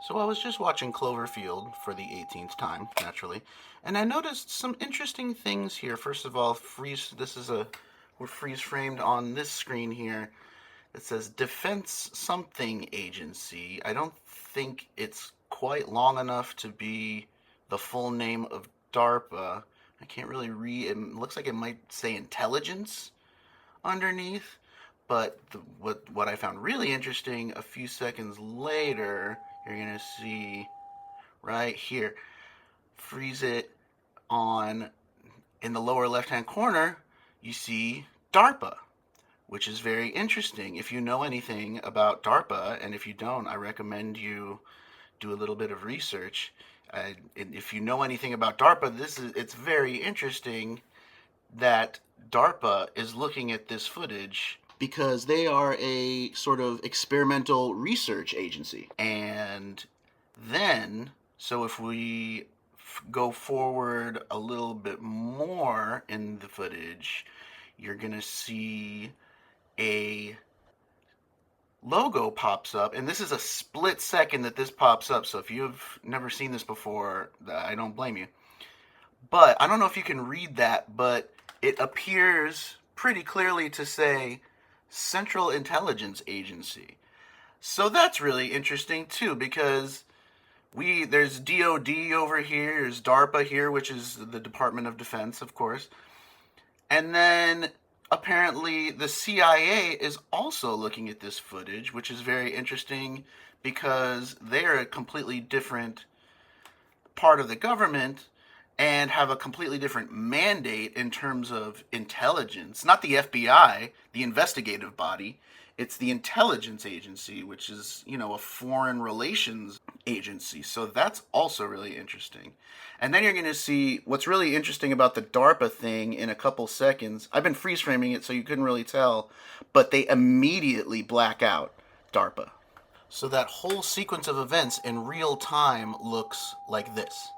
So I was just watching Cloverfield for the 18th time, naturally, and I noticed some interesting things here. First of all, we're freeze framed on this screen here. It says Defense Something Agency. I don't think it's quite long enough to be the full name of DARPA. I can't really read. It looks like it might say intelligence underneath. But what I found really interesting, a few seconds later, you're gonna see right here, freeze it on in the lower left hand corner, you see DARPA, which is very interesting. If you know anything about DARPA, and if you don't, I recommend you do a little bit of research. If you know anything about DARPA, it's very interesting that DARPA is looking at this footage because they are a sort of experimental research agency. And then, so if we go forward a little bit more in the footage, you're going to see a logo pops up, and this is a split second that this pops up. So if you've never seen this before, I don't blame you. But I don't know if you can read that, but it appears pretty clearly to say Central Intelligence Agency. So that's really interesting too, because there's DOD over here, there's DARPA here, which is the Department of Defense, of course. And then apparently the CIA is also looking at this footage, which is very interesting because they're a completely different part of the government and have a completely different mandate in terms of intelligence. Not the FBI, the investigative body. It's the intelligence agency, which is, a foreign relations agency. So that's also really interesting. And then you're going to see what's really interesting about the DARPA thing in a couple seconds. I've been freeze framing it so you couldn't really tell, but they immediately black out DARPA. So that whole sequence of events in real time looks like this.